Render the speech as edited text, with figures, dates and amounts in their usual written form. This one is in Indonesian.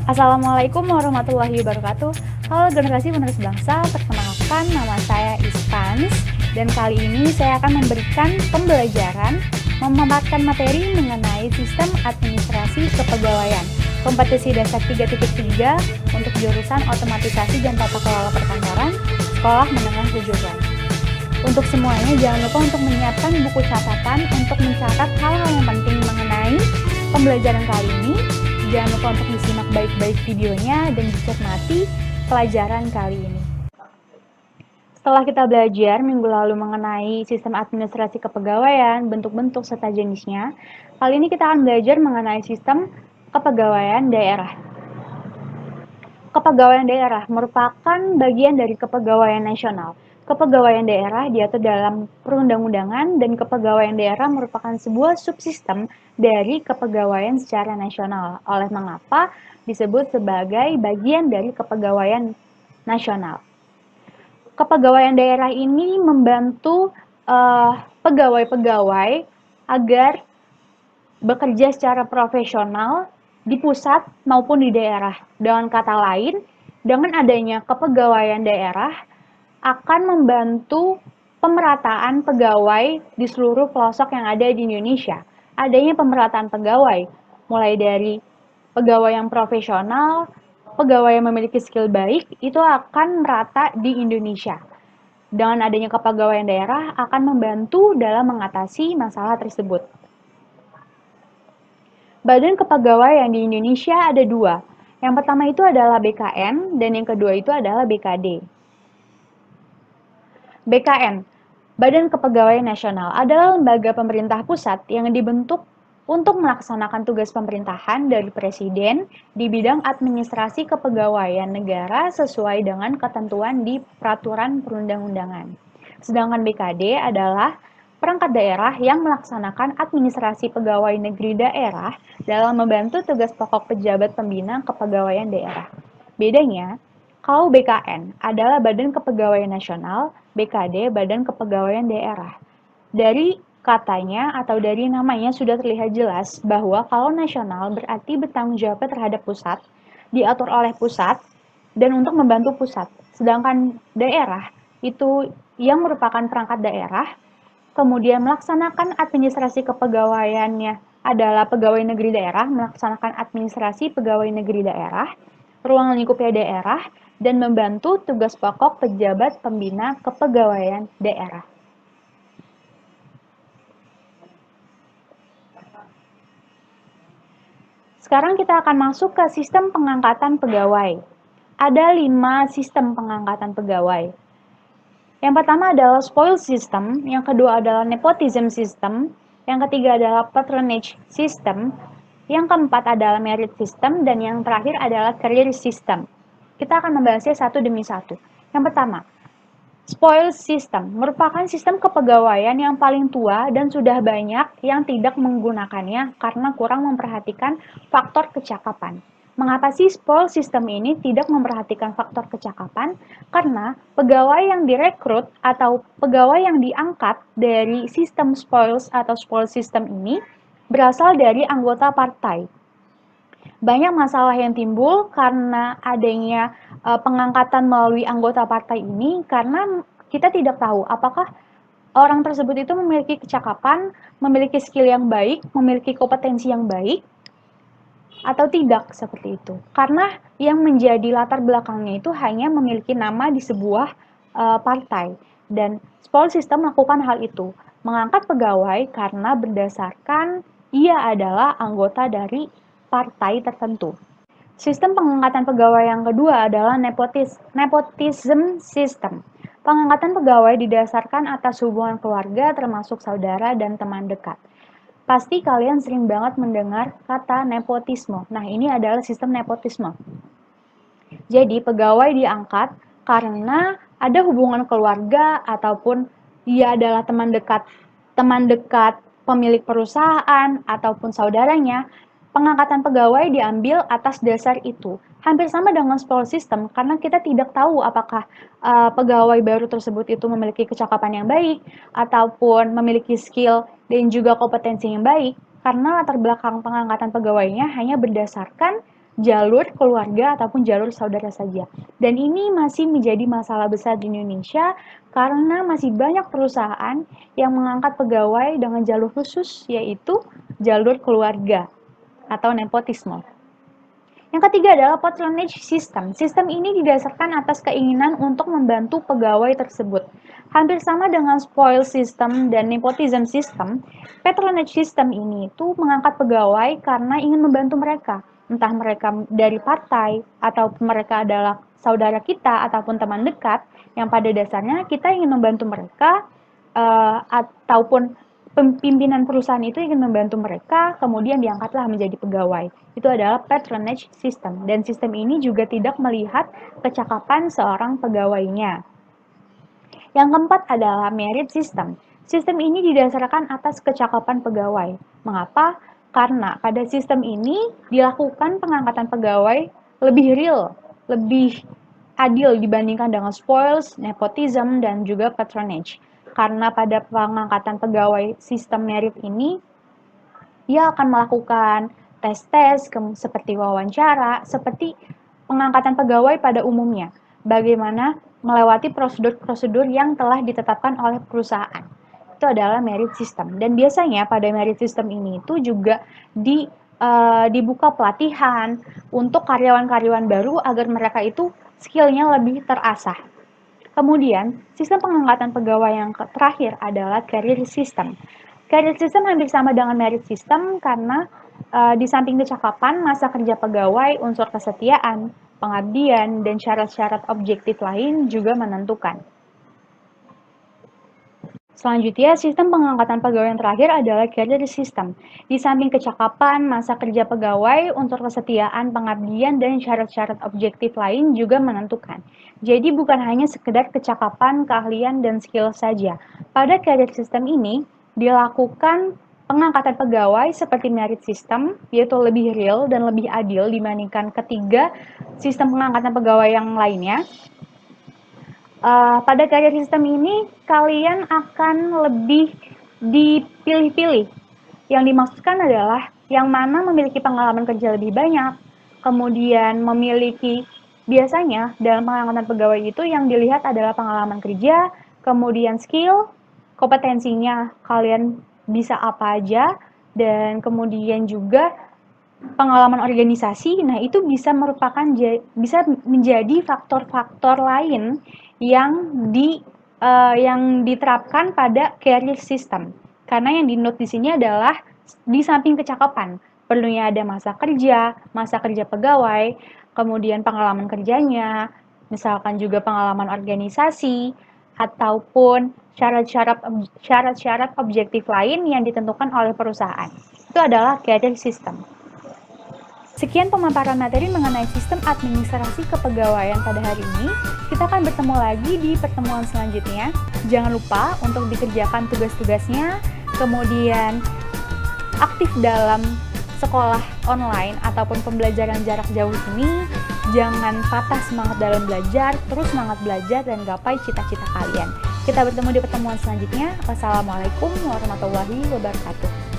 Assalamualaikum warahmatullahi wabarakatuh. Halo generasi penerus bangsa, perkenalkan nama saya Ispans dan kali ini saya akan memberikan pembelajaran memaparkan materi mengenai sistem administrasi kepegawaian kompetisi dasar 3.3 untuk jurusan otomatisasi dan tata kelola perkantoran sekolah menengah kejuruan. Untuk semuanya jangan lupa untuk menyiapkan buku catatan untuk mencatat hal-hal yang penting mengenai pembelajaran kali ini. Jangan lupa untuk disimak baik-baik videonya dan dicermati pelajaran kali ini. Setelah kita belajar minggu lalu mengenai sistem administrasi kepegawaian, bentuk-bentuk serta jenisnya, kali ini kita akan belajar mengenai sistem kepegawaian daerah. Kepegawaian daerah merupakan bagian dari kepegawaian nasional. Kepegawaian daerah diatur dalam perundang-undangan dan kepegawaian daerah merupakan sebuah subsistem dari kepegawaian secara nasional. Oleh mengapa disebut sebagai bagian dari kepegawaian nasional. Kepegawaian daerah ini membantu pegawai-pegawai agar bekerja secara profesional di pusat maupun di daerah. Dengan kata lain, dengan adanya kepegawaian daerah akan membantu pemerataan pegawai di seluruh pelosok yang ada di Indonesia. Adanya pemerataan pegawai, mulai dari pegawai yang profesional, pegawai yang memiliki skill baik, itu akan merata di Indonesia. Dengan adanya kepegawaian daerah akan membantu dalam mengatasi masalah tersebut. Badan kepegawaian di Indonesia ada dua. Yang pertama itu adalah BKN dan yang kedua itu adalah BKD. BKN, Badan Kepegawaian Nasional, adalah lembaga pemerintah pusat yang dibentuk untuk melaksanakan tugas pemerintahan dari Presiden di bidang administrasi kepegawaian negara sesuai dengan ketentuan di peraturan perundang-undangan. Sedangkan BKD adalah perangkat daerah yang melaksanakan administrasi pegawai negeri daerah dalam membantu tugas pokok pejabat pembina kepegawaian daerah. Bedanya, kalau BKN adalah Badan Kepegawaian Nasional, BKD Badan Kepegawaian Daerah. Dari katanya atau dari namanya sudah terlihat jelas bahwa kalau nasional berarti bertanggung jawab terhadap pusat, diatur oleh pusat, dan untuk membantu pusat. Sedangkan daerah itu yang merupakan perangkat daerah, kemudian melaksanakan administrasi kepegawaiannya adalah pegawai negeri daerah, melaksanakan administrasi pegawai negeri daerah, ruang lingkupnya daerah, dan membantu tugas pokok pejabat pembina kepegawaian daerah. Sekarang kita akan masuk ke sistem pengangkatan pegawai. Ada 5 sistem pengangkatan pegawai. Yang pertama adalah spoil system, yang kedua adalah nepotism system, yang ketiga adalah patronage system, yang keempat adalah merit system, dan yang terakhir adalah career system. Kita akan membahasnya satu demi satu. Yang pertama, spoil system merupakan sistem kepegawaian yang paling tua dan sudah banyak yang tidak menggunakannya karena kurang memperhatikan faktor kecakapan. Mengapa sih spoil system ini tidak memperhatikan faktor kecakapan? Karena pegawai yang direkrut atau pegawai yang diangkat dari sistem spoils atau spoil system ini berasal dari anggota partai. Banyak masalah yang timbul karena adanya pengangkatan melalui anggota partai ini karena kita tidak tahu apakah orang tersebut itu memiliki kecakapan, memiliki skill yang baik, memiliki kompetensi yang baik, atau tidak seperti itu. Karena yang menjadi latar belakangnya itu hanya memiliki nama di sebuah partai. Dan spoil system melakukan hal itu, mengangkat pegawai karena berdasarkan ia adalah anggota dari partai tertentu. Sistem pengangkatan pegawai yang kedua adalah nepotism system. Pengangkatan pegawai didasarkan atas hubungan keluarga termasuk saudara dan teman dekat. Pasti kalian sering banget mendengar kata nepotisme. Nah, ini adalah sistem nepotisme. Jadi, pegawai diangkat karena ada hubungan keluarga ataupun dia adalah teman dekat pemilik perusahaan ataupun saudaranya. Pengangkatan pegawai diambil atas dasar itu. Hampir sama dengan spoil system karena kita tidak tahu apakah pegawai baru tersebut itu memiliki kecakapan yang baik ataupun memiliki skill dan juga kompetensi yang baik karena latar belakang pengangkatan pegawainya hanya berdasarkan jalur keluarga ataupun jalur saudara saja. Dan ini masih menjadi masalah besar di Indonesia karena masih banyak perusahaan yang mengangkat pegawai dengan jalur khusus, yaitu jalur keluarga atau nepotisme. Yang ketiga adalah patronage system. Sistem ini didasarkan atas keinginan untuk membantu pegawai tersebut. Hampir sama dengan spoil system dan nepotism system, patronage system ini itu mengangkat pegawai karena ingin membantu mereka. Entah mereka dari partai, atau mereka adalah saudara kita, ataupun teman dekat, yang pada dasarnya kita ingin membantu mereka, ataupun pimpinan perusahaan itu ingin membantu mereka, kemudian diangkatlah menjadi pegawai. Itu adalah patronage system, dan sistem ini juga tidak melihat kecakapan seorang pegawainya. Yang keempat adalah merit system. Sistem ini didasarkan atas kecakapan pegawai. Mengapa? Karena pada sistem ini dilakukan pengangkatan pegawai lebih real, lebih adil dibandingkan dengan spoils, nepotism, dan juga patronage. Karena pada pengangkatan pegawai sistem merit ini, dia akan melakukan tes-tes seperti wawancara, seperti pengangkatan pegawai pada umumnya. Bagaimana melewati prosedur-prosedur yang telah ditetapkan oleh perusahaan. Itu adalah merit system. Dan biasanya pada merit system ini itu juga dibuka pelatihan untuk karyawan-karyawan baru agar mereka itu skill-nya lebih terasah. Kemudian, sistem pengangkatan pegawai yang terakhir adalah career system. Career system hampir sama dengan merit system karena di samping kecakapan, masa kerja pegawai, unsur kesetiaan, pengabdian, dan syarat-syarat objektif lain juga menentukan. Selanjutnya, sistem pengangkatan pegawai yang terakhir adalah career system. Di samping kecakapan, masa kerja pegawai, unsur kesetiaan, pengabdian, dan syarat-syarat objektif lain juga menentukan. Jadi bukan hanya sekedar kecakapan, keahlian, dan skill saja. Pada career system ini, dilakukan pengangkatan pegawai seperti merit system, yaitu lebih real dan lebih adil dibandingkan ketiga sistem pengangkatan pegawai yang lainnya. Pada career system ini kalian akan lebih dipilih-pilih. Yang dimaksudkan adalah yang mana memiliki pengalaman kerja lebih banyak, kemudian memiliki biasanya dalam pengangkatan pegawai itu yang dilihat adalah pengalaman kerja, kemudian skill, kompetensinya kalian bisa apa aja, dan kemudian juga pengalaman organisasi. Nah, itu bisa bisa menjadi faktor-faktor lain yang diterapkan pada career system. Karena yang di-note di sini adalah di samping kecakapan, perlunya ada masa kerja pegawai, kemudian pengalaman kerjanya, misalkan juga pengalaman organisasi, ataupun syarat-syarat objektif lain yang ditentukan oleh perusahaan. Itu adalah career system. Sekian pemaparan materi mengenai sistem administrasi kepegawaian pada hari ini. Kita akan bertemu lagi di pertemuan selanjutnya. Jangan lupa untuk dikerjakan tugas-tugasnya, kemudian aktif dalam sekolah online ataupun pembelajaran jarak jauh ini. Jangan patah semangat dalam belajar, terus semangat belajar dan gapai cita-cita kalian. Kita bertemu di pertemuan selanjutnya. Wassalamualaikum warahmatullahi wabarakatuh.